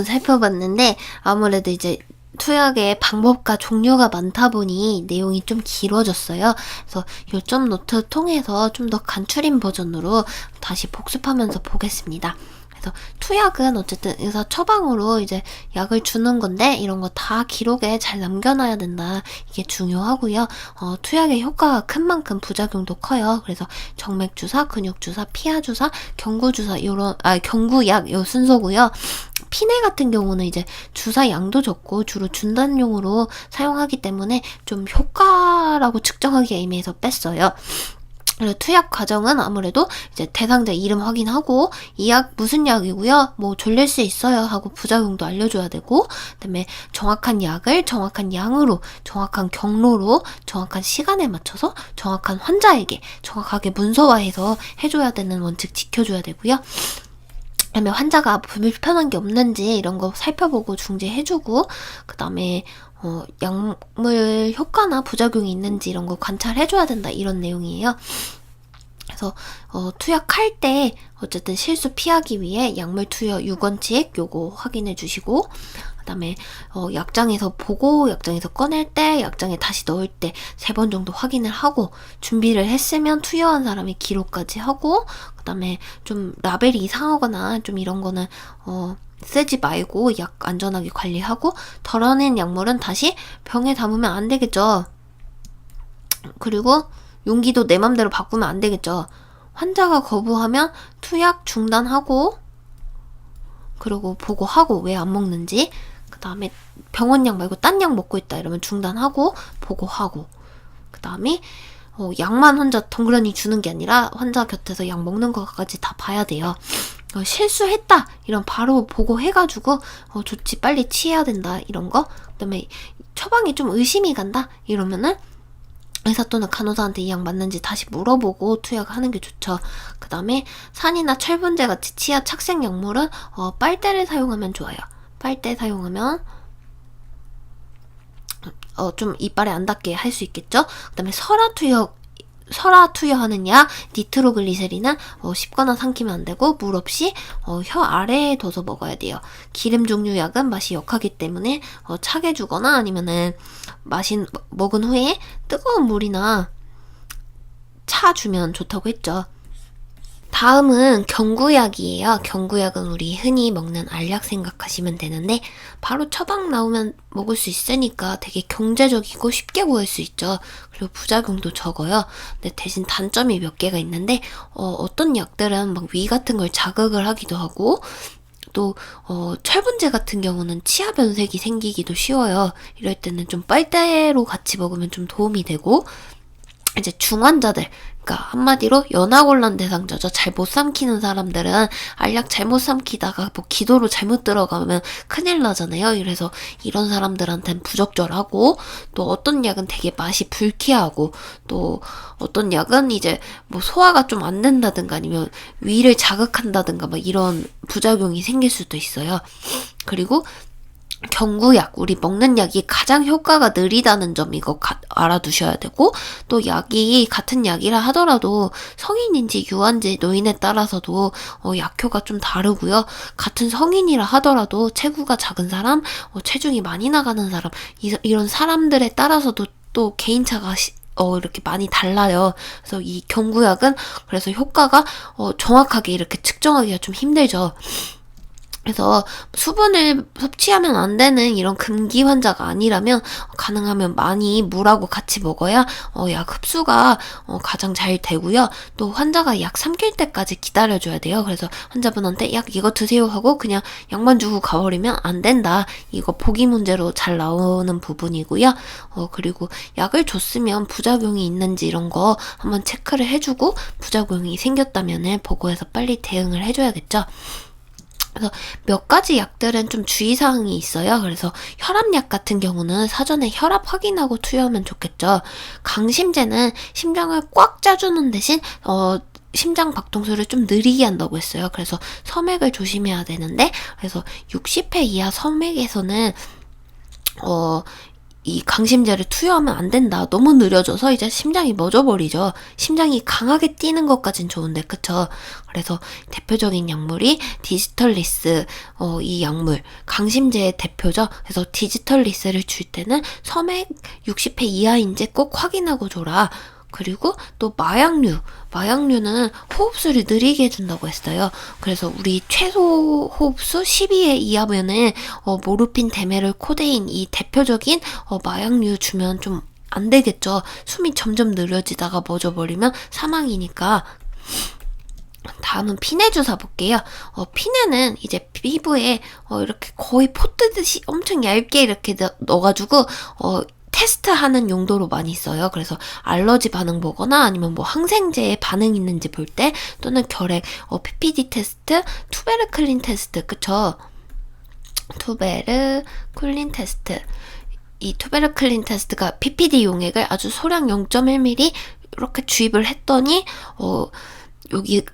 살펴봤는데 아무래도 이제 투약의 방법과 종류가 많다 보니 내용이 좀 길어졌어요. 그래서 요점 노트 통해서 좀 더 간추린 버전으로 다시 복습하면서 보겠습니다. 그래서 투약은 어쨌든 의사 처방으로 이제 약을 주는 건데 이런 거 다 기록에 잘 남겨놔야 된다. 이게 중요하고요. 투약의 효과가 큰 만큼 부작용도 커요. 그래서 정맥주사, 근육주사, 피하주사, 경구주사 경구약 요 순서고요. 피내 같은 경우는 이제 주사 양도 적고 주로 준단용으로 사용하기 때문에 좀 효과라고 측정하기 애매해서 뺐어요. 그리고 투약 과정은 아무래도 이제 대상자 이름 확인하고 이 약 무슨 약이고요, 뭐 졸릴 수 있어요 하고 부작용도 알려줘야 되고, 그다음에 정확한 약을 정확한 양으로, 정확한 경로로, 정확한 시간에 맞춰서 정확한 환자에게 정확하게 문서화해서 해줘야 되는 원칙 지켜줘야 되고요. 그다음에 환자가 불편한 게 없는지 이런 거 살펴보고 중지해주고, 그다음에 약물 효과나 부작용이 있는지 이런 거 관찰해줘야 된다, 이런 내용이에요. 그래서 투약할 때 어쨌든 실수 피하기 위해 약물 투여 6원칙 요거 확인해 주시고, 그다음에 약장에서 보고 약장에서 꺼낼 때, 약장에 다시 넣을 때 3번 정도 확인을 하고, 준비를 했으면 투여한 사람의 기록까지 하고, 그다음에 좀 라벨이 이상하거나 좀 이런 거는 쓰지 말고 약 안전하게 관리하고, 덜어낸 약물은 다시 병에 담으면 안 되겠죠. 그리고 용기도 내 맘대로 바꾸면 안 되겠죠. 환자가 거부하면 투약 중단하고, 그리고 보고하고 왜 안 먹는지, 그 다음에 병원 약 말고 딴 약 먹고 있다 이러면 중단하고 보고하고, 그 다음에 약만 혼자 덩그러니 주는 게 아니라 환자 곁에서 약 먹는 것까지 다 봐야 돼요. 실수했다 이런 바로 보고해가지고 조치 빨리 취해야 된다 이런 거. 그 다음에 처방이 좀 의심이 간다 이러면은 의사 또는 간호사한테 이 약 맞는지 다시 물어보고 투약하는 게 좋죠. 그 다음에 산이나 철분제 같이 치아 착색 약물은 빨대를 사용하면 좋아요. 빨대 사용하면 좀 이빨에 안 닿게 할 수 있겠죠. 그 다음에 설화 투여하는 약 니트로글리세린은 씹거나 삼키면 안 되고, 물 없이 혀 아래에 둬서 먹어야 돼요. 기름 종류 약은 맛이 역하기 때문에 차게 주거나 아니면은 먹은 후에 뜨거운 물이나 차 주면 좋다고 했죠. 다음은 경구약이에요. 경구약은 우리 흔히 먹는 알약 생각하시면 되는데, 바로 처방 나오면 먹을 수 있으니까 되게 경제적이고 쉽게 구할 수 있죠. 그리고 부작용도 적어요. 근데 대신 단점이 몇 개가 있는데, 어떤 약들은 막 위 같은 걸 자극을 하기도 하고, 또 철분제 같은 경우는 치아 변색이 생기기도 쉬워요. 이럴 때는 좀 빨대로 같이 먹으면 좀 도움이 되고, 이제 중환자들, 그러니까 한마디로 연하곤란 대상자죠. 잘 못 삼키는 사람들은 알약 잘못 삼키다가 뭐 기도로 잘못 들어가면 큰일 나잖아요. 그래서 이런 사람들한테는 부적절하고, 또 어떤 약은 되게 맛이 불쾌하고, 또 어떤 약은 이제 뭐 소화가 좀 안 된다든가 아니면 위를 자극한다든가 막 이런 부작용이 생길 수도 있어요. 그리고 경구약, 우리 먹는 약이 가장 효과가 느리다는 점 이거 알아두셔야 되고, 또 약이 같은 약이라 하더라도 성인인지 유아인지 노인에 따라서도 약효가 좀 다르고요. 같은 성인이라 하더라도 체구가 작은 사람, 체중이 많이 나가는 사람, 이런 사람들에 따라서도 또 개인차가 이렇게 많이 달라요. 그래서 이 경구약은 그래서 효과가 정확하게 이렇게 측정하기가 좀 힘들죠. 그래서 수분을 섭취하면 안 되는 이런 금기 환자가 아니라면 가능하면 많이 물하고 같이 먹어야 약 흡수가 가장 잘 되고요. 또 환자가 약 삼킬 때까지 기다려줘야 돼요. 그래서 환자분한테 약 이거 드세요 하고 그냥 약만 주고 가버리면 안 된다. 이거 보기 문제로 잘 나오는 부분이고요. 그리고 약을 줬으면 부작용이 있는지 이런 거 한번 체크를 해주고, 부작용이 생겼다면 보고해서 빨리 대응을 해줘야겠죠. 그래서 몇 가지 약들은 좀 주의사항이 있어요. 그래서 혈압약 같은 경우는 사전에 혈압 확인하고 투여하면 좋겠죠. 강심제는 심장을 꽉 짜주는 대신 심장 박동수를 좀 느리게 한다고 했어요. 그래서 섬액을 조심해야 되는데, 그래서 60회 이하 섬액에서는 이 강심제를 투여하면 안 된다. 너무 느려져서 이제 심장이 멎어버리죠. 심장이 강하게 뛰는 것까진 좋은데, 그쵸? 그래서 대표적인 약물이 디지털리스, 이 약물, 강심제의 대표죠. 그래서 디지털리스를 줄 때는 섬액 60회 이하인지 꼭 확인하고 줘라. 그리고 또 마약류는 호흡수를 느리게 해준다고 했어요. 그래서 우리 최소 호흡수 12회 이하면은 모르핀, 데메를, 코데인 이 대표적인 마약류 주면 좀 안 되겠죠. 숨이 점점 느려지다가 멎어버리면 사망이니까. 다음은 피네 주사 볼게요. 피네는 이제 피부에 이렇게 거의 포 뜨듯이 엄청 얇게 이렇게 넣어가지고 테스트하는 용도로 많이 써요. 그래서 알러지 반응 보거나 아니면 뭐 항생제에 반응 있는지 볼 때, 또는 결핵, PPD 테스트, 투베르클린 테스트, 그쵸? 투베르클린 테스트. 이 투베르클린 테스트가 PPD 용액을 아주 소량 0.1ml 이렇게 주입을 했더니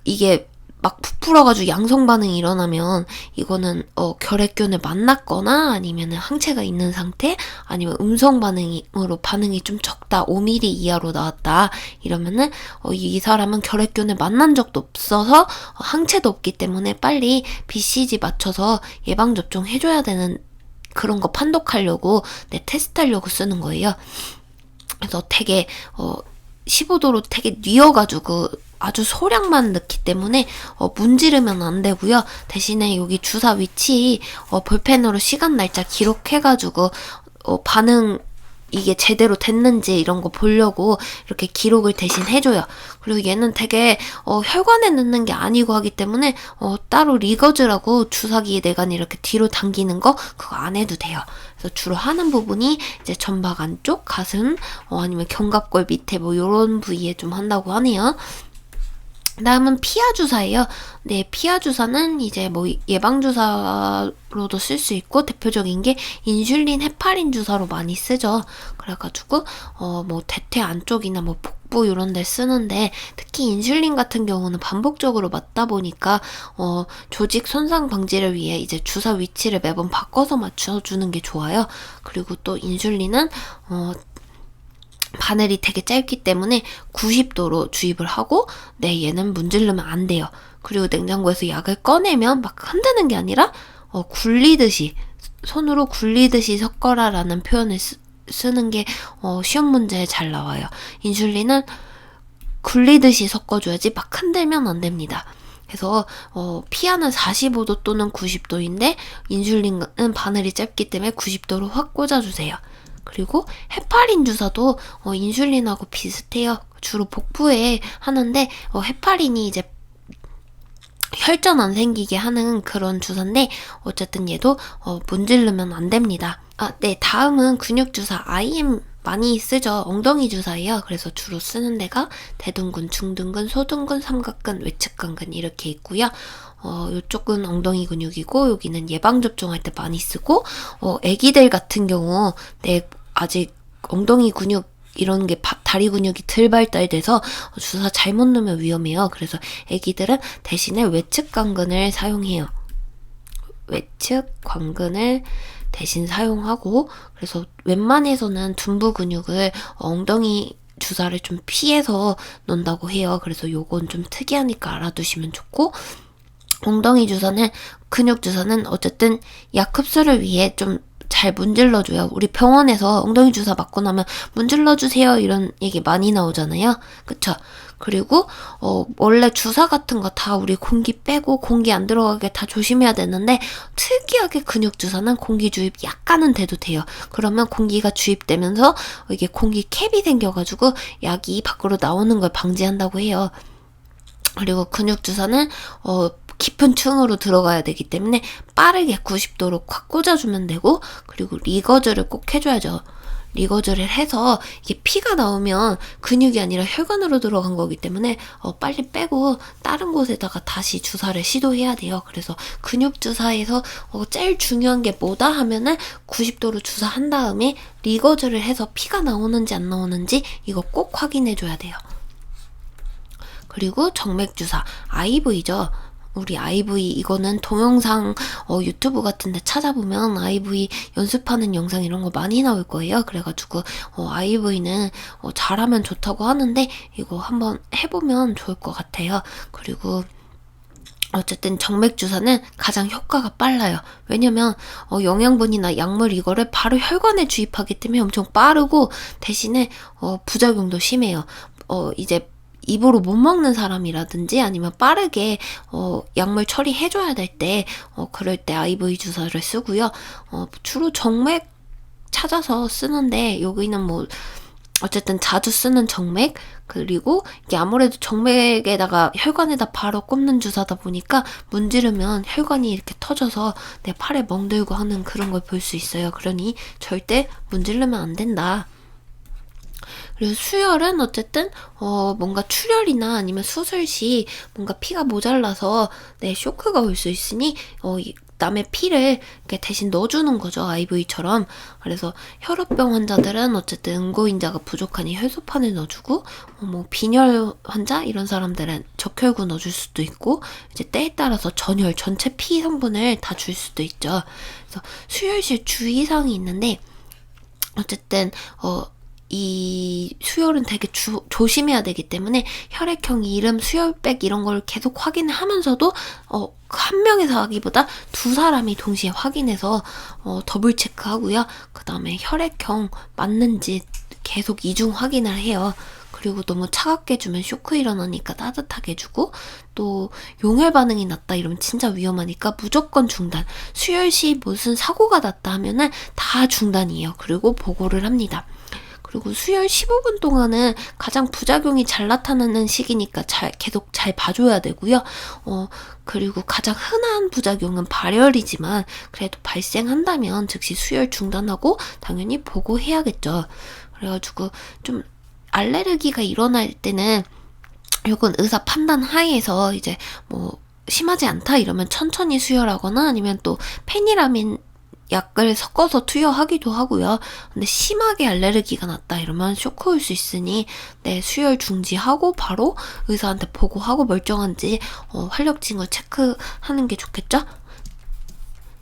이게 막 부풀어가지고 양성 반응이 일어나면 이거는 결핵균을 만났거나 아니면 항체가 있는 상태, 아니면 음성 반응으로 반응이 좀 적다, 5ml 이하로 나왔다 이러면은 이 사람은 결핵균을 만난 적도 없어서 항체도 없기 때문에 빨리 BCG 맞춰서 예방 접종 해줘야 되는, 그런 거 판독하려고 테스트하려고 쓰는 거예요. 그래서 되게 15도로 되게 뉘어가지고 아주 소량만 넣기 때문에 문지르면 안 되고요. 대신에 여기 주사 위치 볼펜으로 시간 날짜 기록해가지고 반응 이게 제대로 됐는지 이런 거 보려고 이렇게 기록을 대신 해줘요. 그리고 얘는 되게 혈관에 넣는 게 아니고 하기 때문에 따로 리거즈라고 주사기 내관이 이렇게 뒤로 당기는 거 그거 안 해도 돼요. 그래서 주로 하는 부분이 이제 점박 안쪽, 가슴, 아니면 견갑골 밑에 뭐 요런 부위에 좀 한다고 하네요. 다음은 피하 주사예요. 네, 피하 주사는 이제 뭐 예방 주사로도 쓸 수 있고, 대표적인 게 인슐린, 헤파린 주사로 많이 쓰죠. 그래가지고 뭐 대퇴 안쪽이나 뭐 복부 이런 데 쓰는데, 특히 인슐린 같은 경우는 반복적으로 맞다 보니까 조직 손상 방지를 위해 이제 주사 위치를 매번 바꿔서 맞춰주는 게 좋아요. 그리고 또 인슐린은 바늘이 되게 짧기 때문에 90도로 주입을 하고, 얘는 문지르면 안 돼요. 그리고 냉장고에서 약을 꺼내면 막 흔드는 게 아니라 굴리듯이, 손으로 굴리듯이 섞어라라는 표현을 쓰는 게 시험 문제에 잘 나와요. 인슐린은 굴리듯이 섞어줘야지 막 흔들면 안 됩니다. 그래서 피하는 45도 또는 90도인데 인슐린은 바늘이 짧기 때문에 90도로 확 꽂아주세요. 그리고 헤파린 주사도 인슐린하고 비슷해요. 주로 복부에 하는데 헤파린이 이제 혈전 안 생기게 하는 그런 주사인데, 어쨌든 얘도 문지르면 안 됩니다. 네, 다음은 근육 주사. IM 많이 쓰죠. 엉덩이 주사예요. 그래서 주로 쓰는 데가 대둔근, 중둔근, 소둔근, 삼각근, 외측근근 이렇게 있고요. 요쪽은 엉덩이 근육이고, 여기는 예방접종할 때 많이 쓰고, 애기들 같은 경우, 아직 엉덩이 근육, 이런 게 다리 근육이 덜 발달돼서 주사 잘못 넣으면 위험해요. 그래서 애기들은 대신에 외측 관근을 사용해요. 외측 관근을 대신 사용하고, 그래서 웬만해서는 둔부 근육을 엉덩이 주사를 좀 피해서 넣는다고 해요. 그래서 요건 좀 특이하니까 알아두시면 좋고, 엉덩이 주사는, 근육 주사는 어쨌든 약 흡수를 위해 좀 잘 문질러줘요. 우리 병원에서 엉덩이 주사 맞고 나면 문질러주세요 이런 얘기 많이 나오잖아요. 그쵸? 그리고 원래 주사 같은 거 다 우리 공기 빼고 공기 안 들어가게 다 조심해야 되는데, 특이하게 근육 주사는 공기 주입 약간은 돼도 돼요. 그러면 공기가 주입되면서 이게 공기 캡이 생겨가지고 약이 밖으로 나오는 걸 방지한다고 해요. 그리고 근육 주사는 깊은 층으로 들어가야 되기 때문에 빠르게 90도로 콱 꽂아주면 되고, 그리고 리거즈를 꼭 해줘야죠. 리거즈를 해서 이게 피가 나오면 근육이 아니라 혈관으로 들어간 거기 때문에 빨리 빼고 다른 곳에다가 다시 주사를 시도해야 돼요. 그래서 근육 주사에서 제일 중요한 게 뭐다 하면은 90도로 주사한 다음에 리거즈를 해서 피가 나오는지 안 나오는지 이거 꼭 확인해 줘야 돼요. 그리고 정맥 주사, IV죠. 우리 IVE 이거는 동영상 유튜브 같은 데 찾아보면 IVE 연습하는 영상 이런 거 많이 나올 거예요. 그래가지고 IVE는 잘하면 좋다고 하는데 이거 한번 해보면 좋을 것 같아요. 그리고 어쨌든 정맥 주사는 가장 효과가 빨라요. 왜냐면 영양분이나 약물 이거를 바로 혈관에 주입하기 때문에 엄청 빠르고 대신에 부작용도 심해요. 이제 입으로 못 먹는 사람이라든지 아니면 빠르게 약물 처리해줘야 될 때 그럴 때 IVE 주사를 쓰고요. 주로 정맥 찾아서 쓰는데 여기는 뭐 어쨌든 자주 쓰는 정맥, 그리고 이게 아무래도 정맥에다가 혈관에다 바로 꼽는 주사다 보니까 문지르면 혈관이 이렇게 터져서 내 팔에 멍들고 하는 그런 걸 볼 수 있어요. 그러니 절대 문지르면 안 된다. 그리고 수혈은 어쨌든 뭔가 출혈이나 아니면 수술 시 뭔가 피가 모자라서 쇼크가 올 수 있으니 남의 피를 이렇게 대신 넣어주는 거죠. IV처럼. 그래서 혈우병 환자들은 어쨌든 응고인자가 부족하니 혈소판을 넣어주고 뭐 빈혈 환자 이런 사람들은 적혈구 넣어줄 수도 있고 이제 때에 따라서 전혈 전체 피 성분을 다 줄 수도 있죠. 그래서 수혈 시 주의사항이 있는데 어쨌든 이 수혈은 되게 조심해야 되기 때문에 혈액형 이름, 수혈백 이런 걸 계속 확인을 하면서도 한 명에서 하기보다 두 사람이 동시에 확인해서 더블 체크하고요. 그 다음에 혈액형 맞는지 계속 이중 확인을 해요. 그리고 너무 차갑게 주면 쇼크 일어나니까 따뜻하게 주고 또 용혈 반응이 났다 이러면 진짜 위험하니까 무조건 중단. 수혈 시 무슨 사고가 났다 하면은 다 중단이에요. 그리고 보고를 합니다. 그리고 수혈 15분 동안은 가장 부작용이 잘 나타나는 시기니까 계속 잘 봐줘야 되고요. 그리고 가장 흔한 부작용은 발열이지만 그래도 발생한다면 즉시 수혈 중단하고 당연히 보고해야겠죠. 그래가지고 좀 알레르기가 일어날 때는 이건 의사 판단 하에서 이제 뭐 심하지 않다 이러면 천천히 수혈하거나 아니면 또 페니라민 약을 섞어서 투여하기도 하고요. 근데 심하게 알레르기가 났다 이러면 쇼크 올 수 있으니 수혈 중지하고 바로 의사한테 보고하고 멀쩡한지 활력진 걸 체크하는 게 좋겠죠?